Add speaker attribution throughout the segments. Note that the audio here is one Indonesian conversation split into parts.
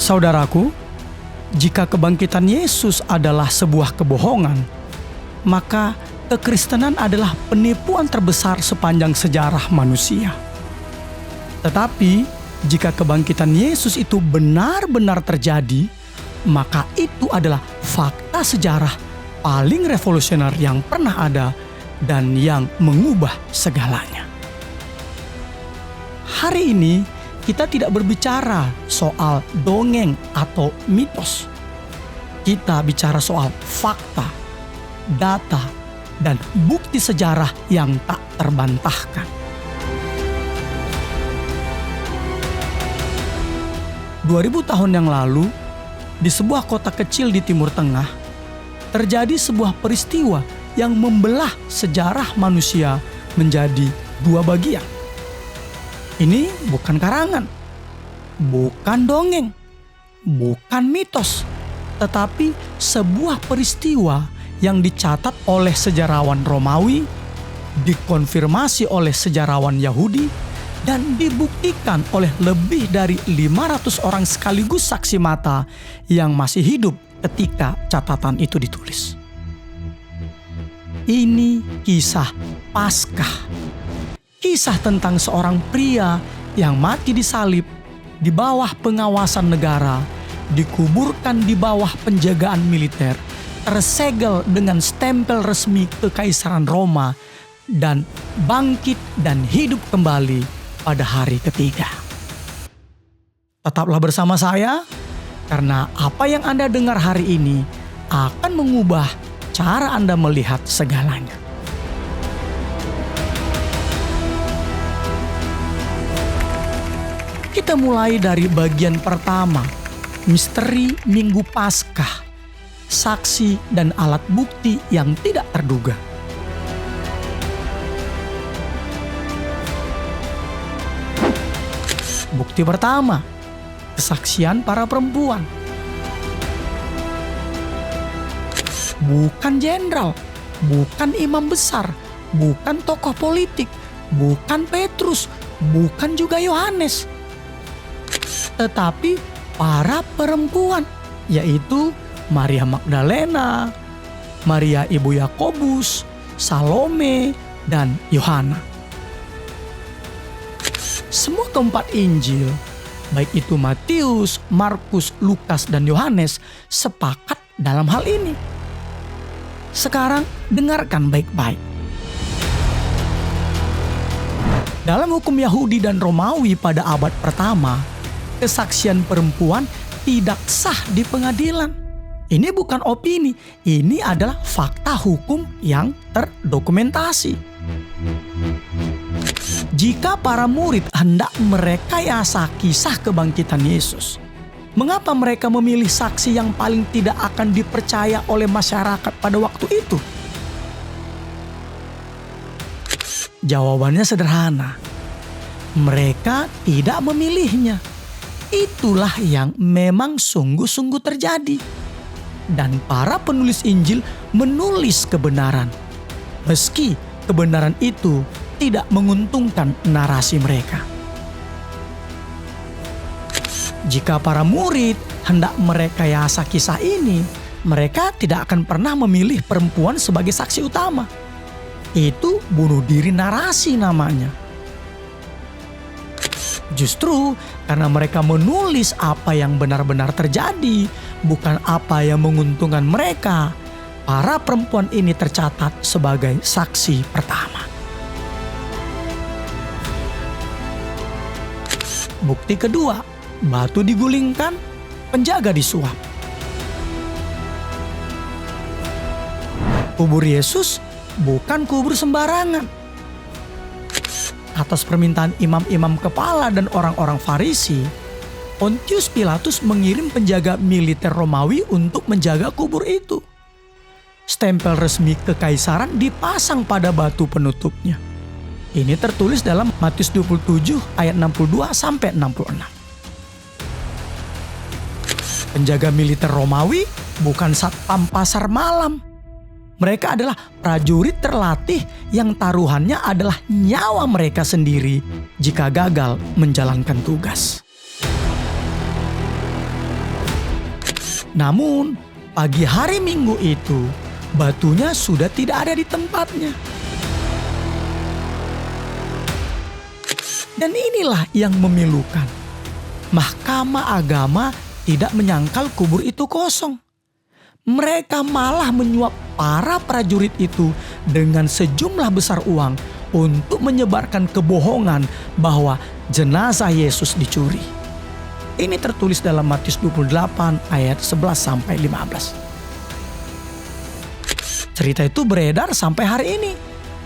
Speaker 1: Saudaraku, jika kebangkitan Yesus adalah sebuah kebohongan, maka kekristenan adalah penipuan terbesar sepanjang sejarah manusia. Tetapi, jika kebangkitan Yesus itu benar-benar terjadi, maka itu adalah fakta sejarah paling revolusioner yang pernah ada dan yang mengubah segalanya. Hari ini, kita tidak berbicara soal dongeng atau mitos. Kita bicara soal fakta, data, dan bukti sejarah yang tak terbantahkan. 2000 tahun yang lalu, di sebuah kota kecil di Timur Tengah, terjadi sebuah peristiwa yang membelah sejarah manusia menjadi dua bagian. Ini bukan karangan, bukan dongeng, bukan mitos, tetapi sebuah peristiwa yang dicatat oleh sejarawan Romawi, dikonfirmasi oleh sejarawan Yahudi, dan dibuktikan oleh lebih dari 500 orang sekaligus saksi mata yang masih hidup ketika catatan itu ditulis. Ini kisah Paskah. Kisah tentang seorang pria yang mati disalib di bawah pengawasan negara, dikuburkan di bawah penjagaan militer, tersegel dengan stempel resmi Kekaisaran Roma, dan bangkit dan hidup kembali pada hari ketiga. Tetaplah bersama saya, karena apa yang Anda dengar hari ini akan mengubah cara Anda melihat segalanya. Kita mulai dari bagian pertama, misteri Minggu Paskah, saksi dan alat bukti yang tidak terduga. Bukti pertama, kesaksian para perempuan. Bukan jenderal, bukan imam besar, bukan tokoh politik, bukan Petrus, bukan juga Yohanes, tetapi para perempuan, yaitu Maria Magdalena, Maria ibu Yakobus, Salome, dan Yohana. Semua keempat Injil, baik itu Matius, Markus, Lukas, dan Yohanes, sepakat dalam hal ini. Sekarang dengarkan baik-baik. Dalam hukum Yahudi dan Romawi pada abad pertama, kesaksian perempuan tidak sah di pengadilan. Ini bukan opini, ini adalah fakta hukum yang terdokumentasi. Jika para murid hendak merekayasa kisah kebangkitan Yesus, mengapa mereka memilih saksi yang paling tidak akan dipercaya oleh masyarakat pada waktu itu? Jawabannya sederhana. Mereka tidak memilihnya. Itulah yang memang sungguh-sungguh terjadi. Dan para penulis Injil menulis kebenaran, meski kebenaran itu tidak menguntungkan narasi mereka. Jika para murid hendak merekayasa kisah ini, mereka tidak akan pernah memilih perempuan sebagai saksi utama. Itu bunuh diri narasi namanya. Justru karena mereka menulis apa yang benar-benar terjadi, bukan apa yang menguntungkan mereka, para perempuan ini tercatat sebagai saksi pertama. Bukti kedua, batu digulingkan, penjaga disuap. Kubur Yesus bukan kubur sembarangan. Atas permintaan imam-imam kepala dan orang-orang Farisi, Pontius Pilatus mengirim penjaga militer Romawi untuk menjaga kubur itu. Stempel resmi kekaisaran dipasang pada batu penutupnya. Ini tertulis dalam Matius 27 ayat 62 sampai 66. Penjaga militer Romawi bukan satpam pasar malam. Mereka adalah prajurit terlatih yang taruhannya adalah nyawa mereka sendiri jika gagal menjalankan tugas. Namun, pagi hari Minggu itu, batunya sudah tidak ada di tempatnya. Dan inilah yang memilukan. Mahkamah Agama tidak menyangkal kubur itu kosong. Mereka malah menyuap para prajurit itu dengan sejumlah besar uang untuk menyebarkan kebohongan bahwa jenazah Yesus dicuri. Ini tertulis dalam Matius 28 ayat 11-15. Cerita itu beredar sampai hari ini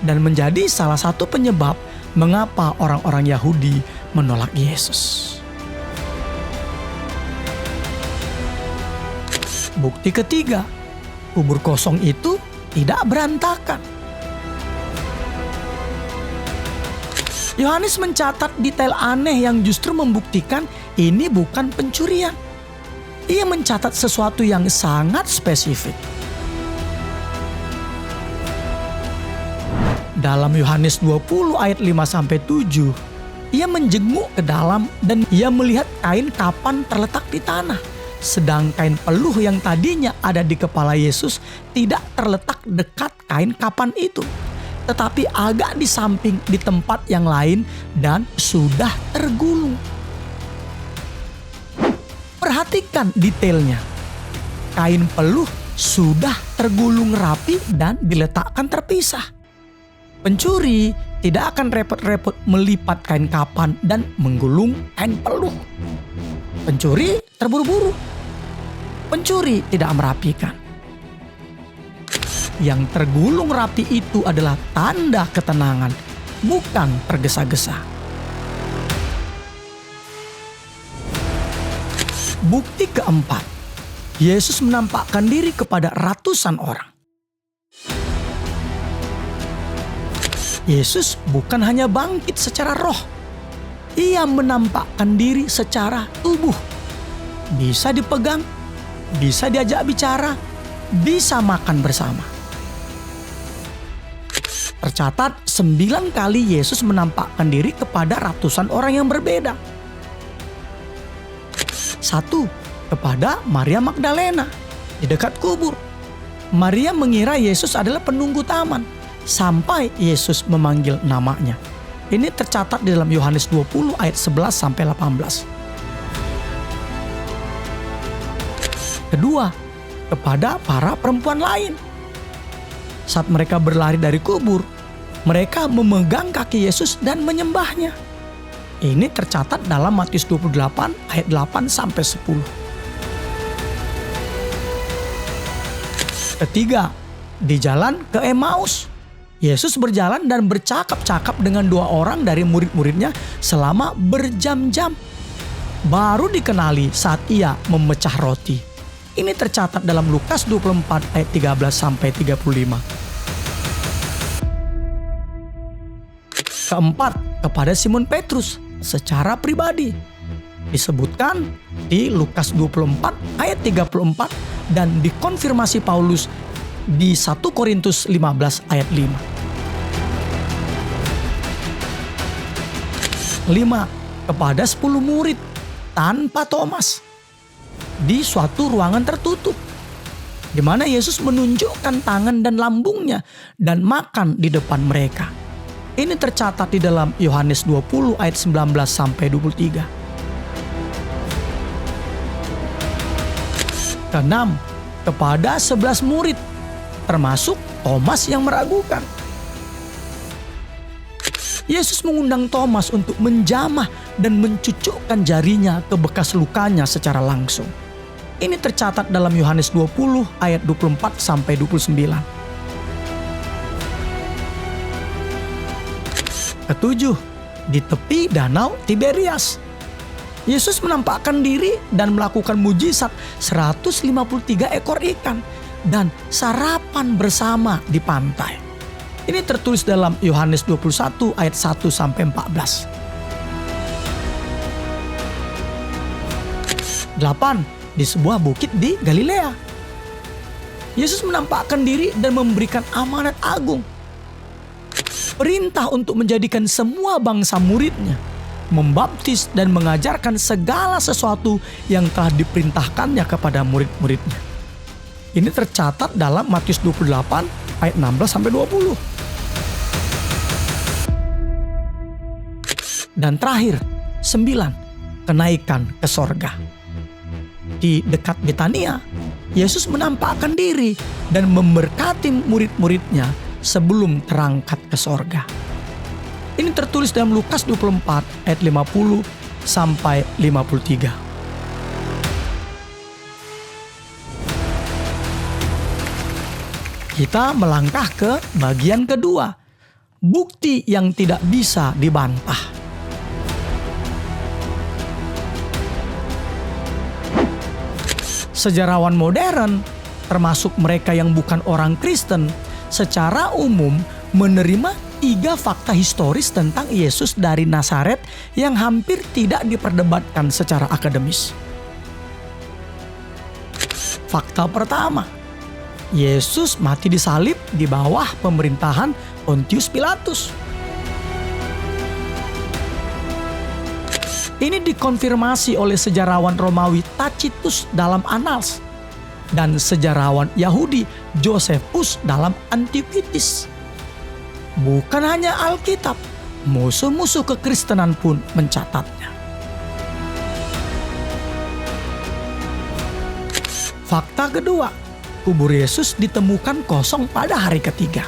Speaker 1: dan menjadi salah satu penyebab mengapa orang-orang Yahudi menolak Yesus. Bukti ketiga, kubur kosong itu tidak berantakan. Yohanes mencatat detail aneh yang justru membuktikan ini bukan pencurian. Ia mencatat sesuatu yang sangat spesifik. Dalam Yohanes 20 ayat 5-7, ia menjenguk ke dalam dan ia melihat kain kapan terletak di tanah. Sedang kain peluh yang tadinya ada di kepala Yesus tidak terletak dekat kain kapan itu, tetapi agak di samping di tempat yang lain dan sudah tergulung. Perhatikan detailnya. Kain peluh sudah tergulung rapi dan diletakkan terpisah. Pencuri tidak akan repot-repot melipat kain kapan dan menggulung kain peluh. Pencuri terburu-buru. Pencuri tidak merapikan. Yang tergulung rapi itu adalah tanda ketenangan, bukan tergesa-gesa. Bukti keempat, Yesus menampakkan diri kepada ratusan orang. Yesus bukan hanya bangkit secara roh, ia menampakkan diri secara tubuh. Bisa dipegang, bisa diajak bicara, bisa makan bersama. Tercatat 9 kali Yesus menampakkan diri kepada ratusan orang yang berbeda. 1. Kepada Maria Magdalena di dekat kubur. Maria mengira Yesus adalah penunggu taman sampai Yesus memanggil namanya. Ini tercatat di dalam Yohanes 20 ayat 11-18. Kedua, kepada para perempuan lain. Saat mereka berlari dari kubur, mereka memegang kaki Yesus dan menyembahnya. Ini tercatat dalam Matius 28 ayat 8-10. Ketiga, di jalan ke Emmaus. Yesus berjalan dan bercakap-cakap dengan 2 orang dari murid-muridnya selama berjam-jam. Baru dikenali saat ia memecah roti. Ini tercatat dalam Lukas 24 ayat 13-35. Keempat, kepada Simon Petrus secara pribadi. Disebutkan di Lukas 24 ayat 34 dan dikonfirmasi Paulus di 1 Korintus 15 ayat 5. 5. Kepada 10 murid tanpa Thomas di suatu ruangan tertutup, di mana Yesus menunjukkan tangan dan lambungnya dan makan di depan mereka. Ini tercatat di dalam Yohanes 20 ayat 19-23. Keenam, kepada 11 murid, termasuk Thomas yang meragukan. Yesus mengundang Thomas untuk menjamah dan mencucukkan jarinya ke bekas lukanya secara langsung. Ini tercatat dalam Yohanes 20 ayat 24-29. Ketujuh, di tepi danau Tiberias. Yesus menampakkan diri dan melakukan mujizat 153 ekor ikan dan sarapan bersama di pantai. Ini tertulis dalam Yohanes 21 ayat 1-14. 8. Di sebuah bukit di Galilea. Yesus menampakkan diri dan memberikan amanat agung. Perintah untuk menjadikan semua bangsa muridnya. membaptis dan mengajarkan segala sesuatu yang telah diperintahkannya kepada murid-muridnya. Ini tercatat dalam Matius 28 ayat 16-20. Dan terakhir, 9. Kenaikan ke sorga. Di dekat Betania, Yesus menampakkan diri dan memberkati murid-muridnya sebelum terangkat ke sorga. Ini tertulis dalam Lukas 24 ayat 50 sampai 53. Kita melangkah ke bagian kedua, bukti yang tidak bisa dibantah. Sejarawan modern, termasuk mereka yang bukan orang Kristen, secara umum menerima 3 fakta historis tentang Yesus dari Nazaret yang hampir tidak diperdebatkan secara akademis. Fakta pertama, Yesus mati disalib di bawah pemerintahan Pontius Pilatus. Ini dikonfirmasi oleh sejarawan Romawi Tacitus dalam Annals dan sejarawan Yahudi Josephus dalam Antiquities. Bukan hanya Alkitab, musuh-musuh kekristenan pun mencatatnya. Fakta kedua, kubur Yesus ditemukan kosong pada hari ketiga.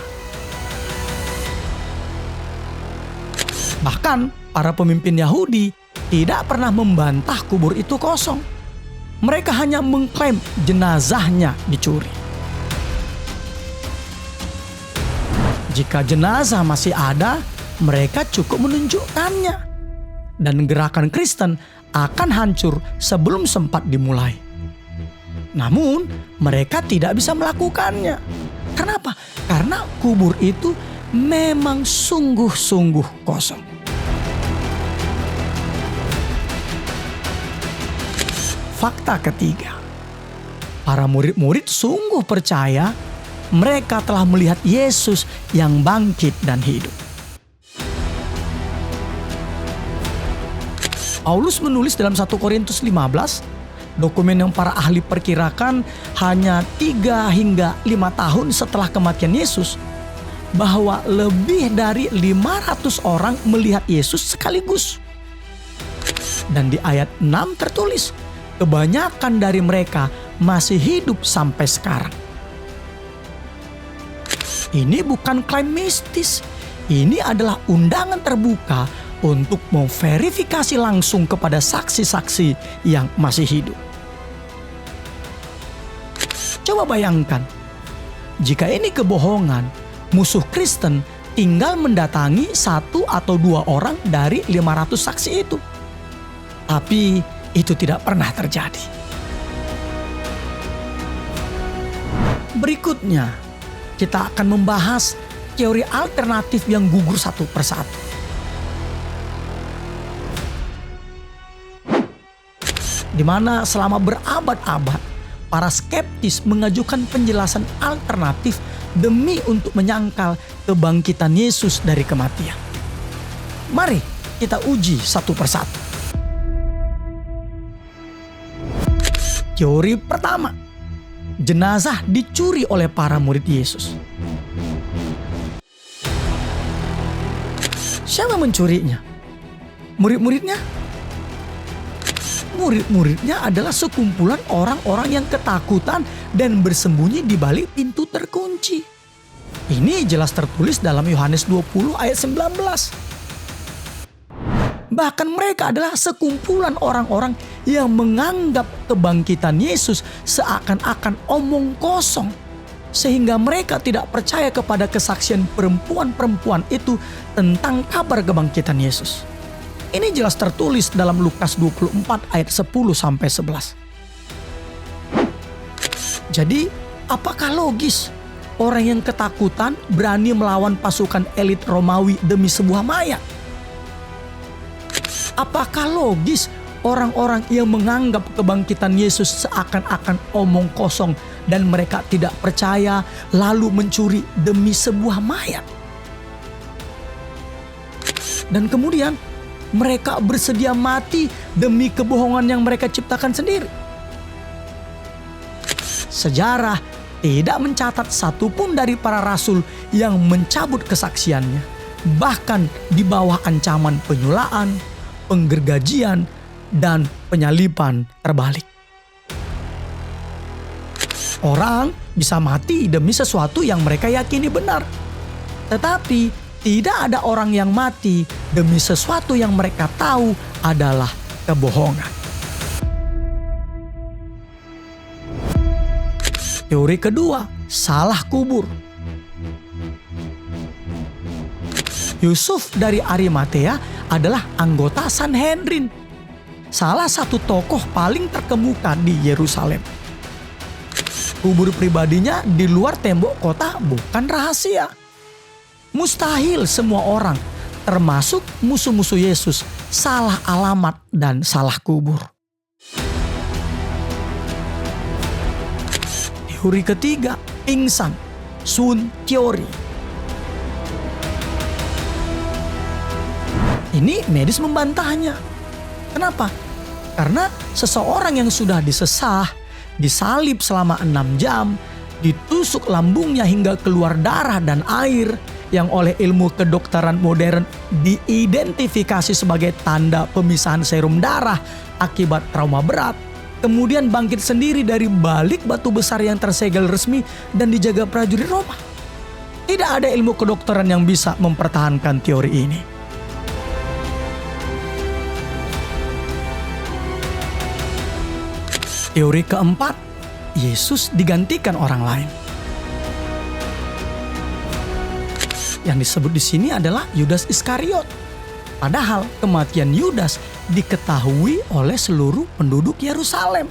Speaker 1: Bahkan para pemimpin Yahudi tidak pernah membantah kubur itu kosong. Mereka hanya mengklaim jenazahnya dicuri. Jika jenazah masih ada, mereka cukup menunjukkannya. Dan gerakan Kristen akan hancur sebelum sempat dimulai. Namun, mereka tidak bisa melakukannya. Kenapa? Karena kubur itu memang sungguh-sungguh kosong. Fakta ketiga, para murid-murid sungguh percaya mereka telah melihat Yesus yang bangkit dan hidup. Paulus menulis dalam 1 Korintus 15, dokumen yang para ahli perkirakan hanya 3 hingga 5 tahun setelah kematian Yesus, bahwa lebih dari 500 orang melihat Yesus sekaligus. Dan di ayat 6 tertulis, kebanyakan dari mereka masih hidup sampai sekarang. Ini bukan klaim mistis. Ini adalah undangan terbuka untuk memverifikasi langsung kepada saksi-saksi yang masih hidup. Coba bayangkan, jika ini kebohongan, musuh Kristen tinggal mendatangi 1 atau 2 orang dari 500 saksi itu. Tapi itu tidak pernah terjadi. Berikutnya, kita akan membahas teori alternatif yang gugur satu persatu. Di mana selama berabad-abad, para skeptis mengajukan penjelasan alternatif demi untuk menyangkal kebangkitan Yesus dari kematian. Mari kita uji satu persatu. Teori pertama, jenazah dicuri oleh para murid Yesus. Siapa mencurinya? Murid-muridnya? Murid-muridnya adalah sekumpulan orang-orang yang ketakutan dan bersembunyi di balik pintu terkunci. Ini jelas tertulis dalam Yohanes 20 ayat 19. Bahkan mereka adalah sekumpulan orang-orang yang menganggap kebangkitan Yesus seakan-akan omong kosong. Sehingga mereka tidak percaya kepada kesaksian perempuan-perempuan itu tentang kabar kebangkitan Yesus. Ini jelas tertulis dalam Lukas 24 ayat 10-11. Jadi, apakah logis orang yang ketakutan berani melawan pasukan elit Romawi demi sebuah mayat? Apakah logis orang-orang yang menganggap kebangkitan Yesus seakan-akan omong kosong dan mereka tidak percaya lalu mencuri demi sebuah mayat? Dan kemudian, mereka bersedia mati demi kebohongan yang mereka ciptakan sendiri. Sejarah tidak mencatat satupun dari para rasul yang mencabut kesaksiannya, bahkan di bawah ancaman penyulaan, penggergajian, dan penyaliban terbalik. Orang bisa mati demi sesuatu yang mereka yakini benar, tetapi tidak ada orang yang mati demi sesuatu yang mereka tahu adalah kebohongan. Teori kedua, salah kubur. Yusuf dari Arimatea adalah anggota Sanhedrin, salah satu tokoh paling terkemuka di Yerusalem. Kubur pribadinya di luar tembok kota bukan rahasia. Mustahil semua orang, termasuk musuh-musuh Yesus, salah alamat dan salah kubur. Teori ketiga, pingsan, Sun teori. Ini medis membantahnya. Kenapa? Karena seseorang yang sudah disesah, disalib selama 6 jam, ditusuk lambungnya hingga keluar darah dan air, yang oleh ilmu kedokteran modern diidentifikasi sebagai tanda pemisahan serum darah akibat trauma berat, kemudian bangkit sendiri dari balik batu besar yang tersegel resmi dan dijaga prajurit Roma. Tidak ada ilmu kedokteran yang bisa mempertahankan teori ini. Teori keempat, Yesus digantikan orang lain. Yang disebut di sini adalah Yudas Iskariot. Padahal kematian Yudas diketahui oleh seluruh penduduk Yerusalem.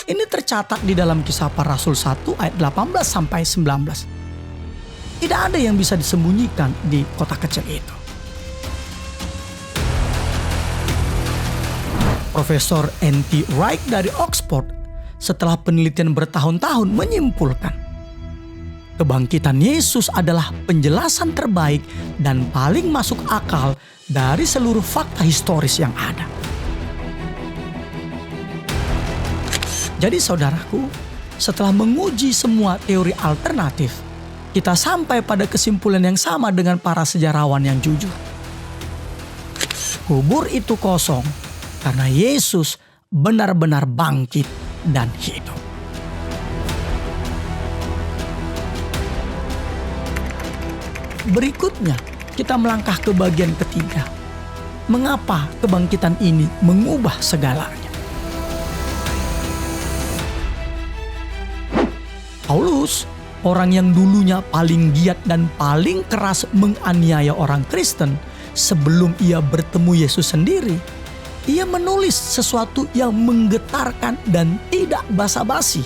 Speaker 1: Ini tercatat di dalam Kisah Para Rasul 1 ayat 18 sampai 19. Tidak ada yang bisa disembunyikan di kota kecil itu. Profesor N.T. Wright dari Oxford setelah penelitian bertahun-tahun menyimpulkan, kebangkitan Yesus adalah penjelasan terbaik dan paling masuk akal dari seluruh fakta historis yang ada. Jadi saudaraku, setelah menguji semua teori alternatif, kita sampai pada kesimpulan yang sama dengan para sejarawan yang jujur. Kubur itu kosong karena Yesus benar-benar bangkit dan hidup. Berikutnya, kita melangkah ke bagian ketiga. Mengapa kebangkitan ini mengubah segalanya? Paulus, orang yang dulunya paling giat dan paling keras menganiaya orang Kristen sebelum ia bertemu Yesus sendiri, ia menulis sesuatu yang menggetarkan dan tidak basa-basi.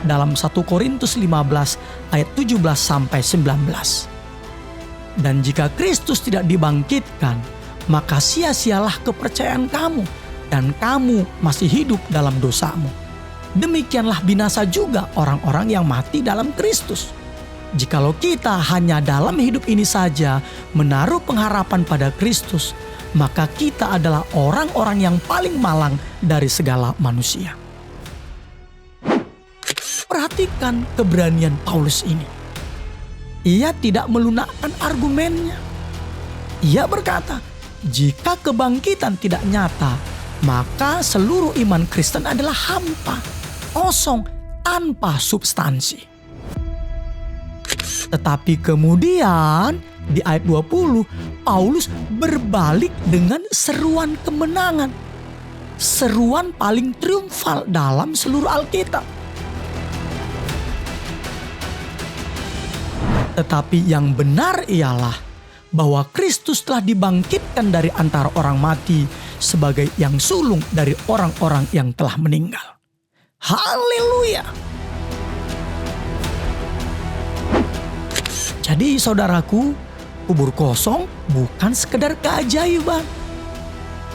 Speaker 1: Dalam 1 Korintus 15 ayat 17 sampai 19. Dan jika Kristus tidak dibangkitkan, maka sia-sialah kepercayaan kamu dan kamu masih hidup dalam dosamu. Demikianlah binasa juga orang-orang yang mati dalam Kristus. Jikalau kita hanya dalam hidup ini saja menaruh pengharapan pada Kristus, maka kita adalah orang-orang yang paling malang dari segala manusia. Perhatikan keberanian Paulus ini. Ia tidak melunakkan argumennya. Ia berkata, jika kebangkitan tidak nyata, maka seluruh iman Kristen adalah hampa, kosong, tanpa substansi. Tetapi kemudian di ayat 20, Paulus berbalik dengan seruan kemenangan. Seruan paling triumfal dalam seluruh Alkitab. Tetapi yang benar ialah bahwa Kristus telah dibangkitkan dari antara orang mati sebagai yang sulung dari orang-orang yang telah meninggal. Haleluya! Jadi saudaraku, kubur kosong bukan sekedar keajaiban.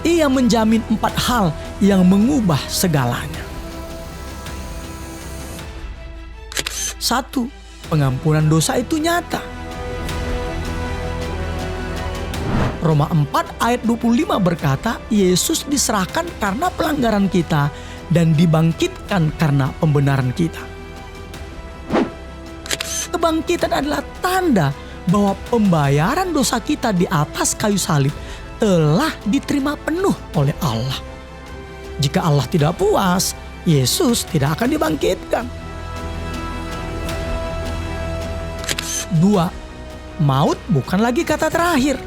Speaker 1: Ia menjamin 4 hal yang mengubah segalanya. 1. Pengampunan dosa itu nyata. Roma 4 ayat 25 berkata, Yesus diserahkan karena pelanggaran kita dan dibangkitkan karena pembenaran kita. Kebangkitan adalah tanda bahwa pembayaran dosa kita di atas kayu salib telah diterima penuh oleh Allah. Jika Allah tidak puas, Yesus tidak akan dibangkitkan. 2. Maut bukan lagi kata terakhir.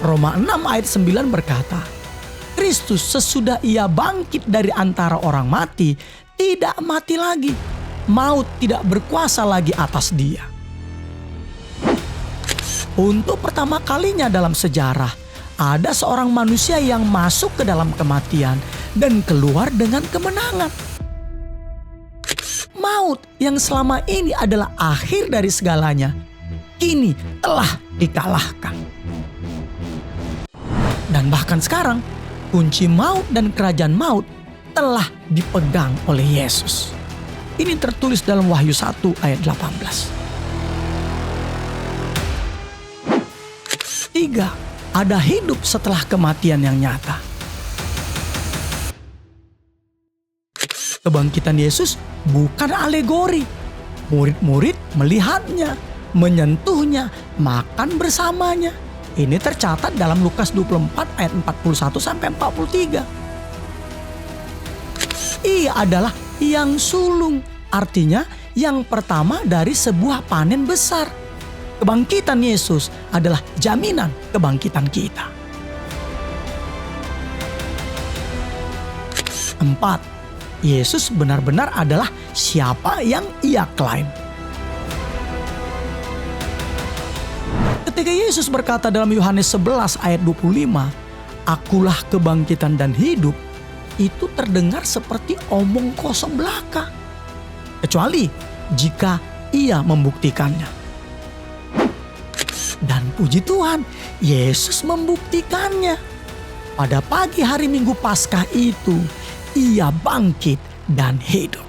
Speaker 1: Roma 6 ayat 9 berkata, Kristus sesudah ia bangkit dari antara orang mati, tidak mati lagi. Maut tidak berkuasa lagi atas dia. Untuk pertama kalinya dalam sejarah, ada seorang manusia yang masuk ke dalam kematian dan keluar dengan kemenangan. Maut yang selama ini adalah akhir dari segalanya, kini telah dikalahkan. Dan bahkan sekarang, kunci maut dan kerajaan maut telah dipegang oleh Yesus. Ini tertulis dalam Wahyu 1 ayat 18. 3. Ada hidup setelah kematian yang nyata. Kebangkitan Yesus bukan alegori. Murid-murid melihatnya, menyentuhnya, makan bersamanya. Ini tercatat dalam Lukas 24 ayat 41 sampai 43. Ia adalah yang sulung, artinya yang pertama dari sebuah panen besar. Kebangkitan Yesus adalah jaminan kebangkitan kita. 4. Yesus benar-benar adalah siapa yang ia klaim. Ketika Yesus berkata dalam Yohanes 11 ayat 25, Akulah kebangkitan dan hidup, itu terdengar seperti omong kosong belaka. Kecuali jika ia membuktikannya. Dan puji Tuhan, Yesus membuktikannya. Pada pagi hari Minggu Paskah itu, ia bangkit dan hidup.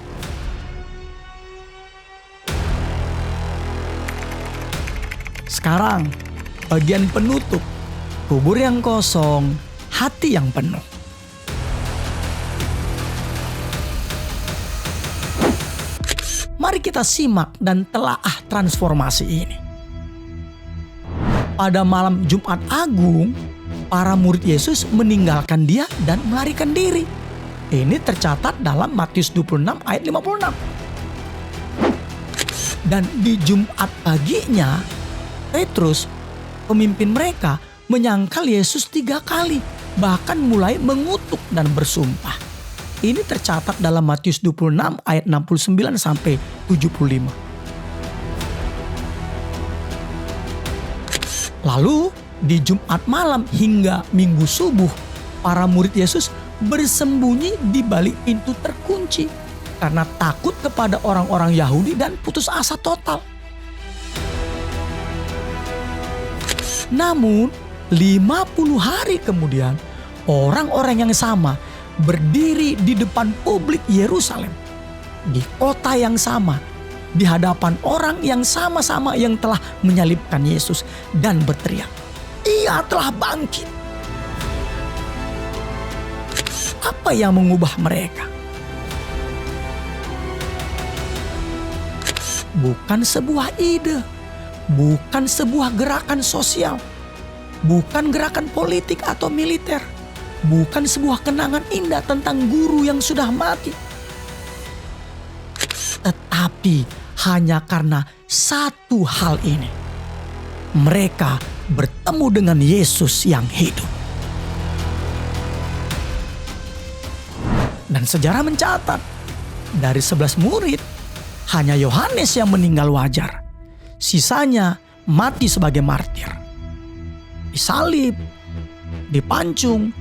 Speaker 1: Sekarang, bagian penutup, kubur yang kosong, hati yang penuh. Mari kita simak dan telaah transformasi ini. Pada malam Jumat Agung, para murid Yesus meninggalkan dia dan melarikan diri. Ini tercatat dalam Matius 26 ayat 56. Dan di Jumat paginya, Petrus, pemimpin mereka, menyangkal Yesus 3 kali, bahkan mulai mengutuk dan bersumpah. Ini tercatat dalam Matius 26 ayat 69 sampai 75. Lalu di Jumat malam hingga Minggu subuh, para murid Yesus bersembunyi di balik pintu terkunci karena takut kepada orang-orang Yahudi dan putus asa total. Namun 50 hari kemudian, orang-orang yang sama berdiri di depan publik Yerusalem, di kota yang sama, di hadapan orang yang sama-sama yang telah menyalibkan Yesus dan berteriak, "Ia telah bangkit." Apa yang mengubah mereka? Bukan sebuah ide, bukan sebuah gerakan sosial, bukan gerakan politik atau militer, bukan sebuah kenangan indah tentang guru yang sudah mati. Tetapi hanya karena satu hal ini. Mereka bertemu dengan Yesus yang hidup. Dan sejarah mencatat, dari 11 murid, hanya Yohanes yang meninggal wajar. Sisanya mati sebagai martir. Disalib, dipancung,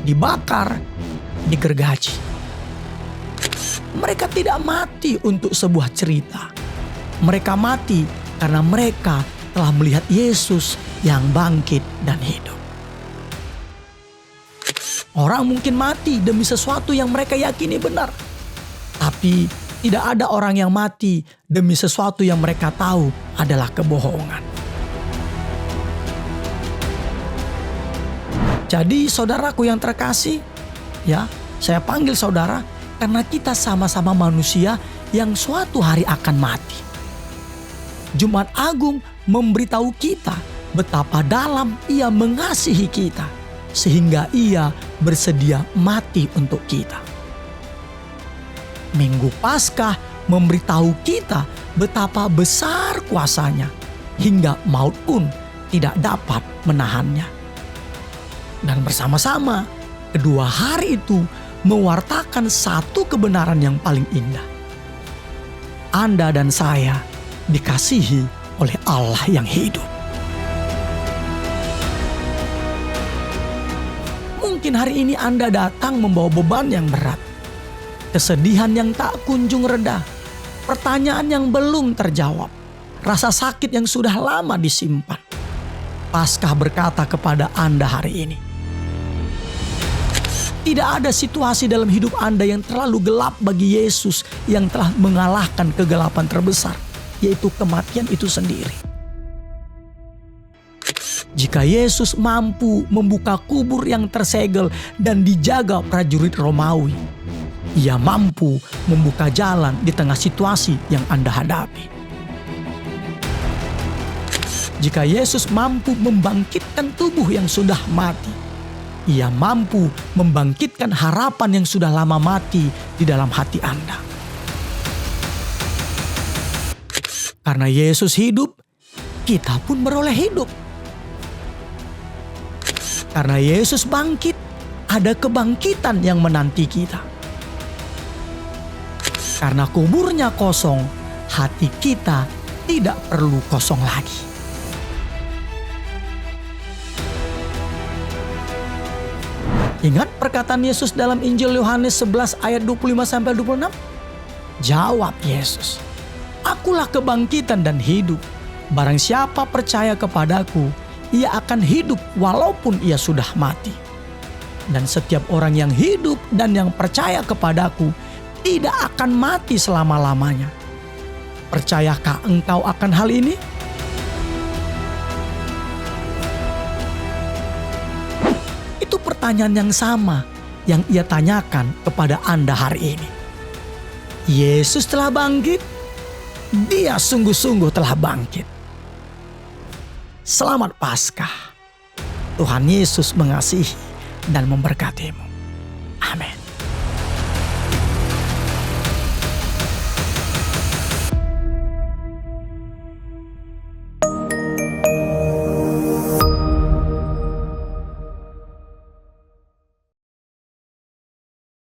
Speaker 1: dibakar, digergaji. Mereka tidak mati untuk sebuah cerita. Mereka mati karena mereka telah melihat Yesus yang bangkit dan hidup. Orang mungkin mati demi sesuatu yang mereka yakini benar. Tapi tidak ada orang yang mati demi sesuatu yang mereka tahu adalah kebohongan. Jadi saudaraku yang terkasih, ya, saya panggil saudara karena kita sama-sama manusia yang suatu hari akan mati. Jumat Agung memberitahu kita betapa dalam Ia mengasihi kita sehingga Ia bersedia mati untuk kita. Minggu Paskah memberitahu kita betapa besar kuasanya hingga maut pun tidak dapat menahannya. Dan bersama-sama kedua hari itu mewartakan satu kebenaran yang paling indah. Anda dan saya dikasihi oleh Allah yang hidup. Mungkin hari ini Anda datang membawa beban yang berat, kesedihan yang tak kunjung reda, pertanyaan yang belum terjawab, rasa sakit yang sudah lama disimpan. Paskah berkata kepada Anda hari ini, tidak ada situasi dalam hidup Anda yang terlalu gelap bagi Yesus yang telah mengalahkan kegelapan terbesar, yaitu kematian itu sendiri. Jika Yesus mampu membuka kubur yang tersegel dan dijaga prajurit Romawi, Ia mampu membuka jalan di tengah situasi yang Anda hadapi. Jika Yesus mampu membangkitkan tubuh yang sudah mati, Ia mampu membangkitkan harapan yang sudah lama mati di dalam hati Anda. Karena Yesus hidup, kita pun beroleh hidup. Karena Yesus bangkit, ada kebangkitan yang menanti kita. Karena kuburnya kosong, hati kita tidak perlu kosong lagi. Ingat perkataan Yesus dalam Injil Yohanes 11 ayat 25-26? Jawab Yesus, "Akulah kebangkitan dan hidup. Barang siapa percaya kepadaku, ia akan hidup walaupun ia sudah mati. Dan setiap orang yang hidup dan yang percaya kepadaku tidak akan mati selama-lamanya." Percayakah engkau akan hal ini? Itu pertanyaan yang sama yang Ia tanyakan kepada Anda hari ini. Yesus telah bangkit, Dia sungguh-sungguh telah bangkit. Selamat Paskah. Tuhan Yesus mengasihi dan memberkatimu.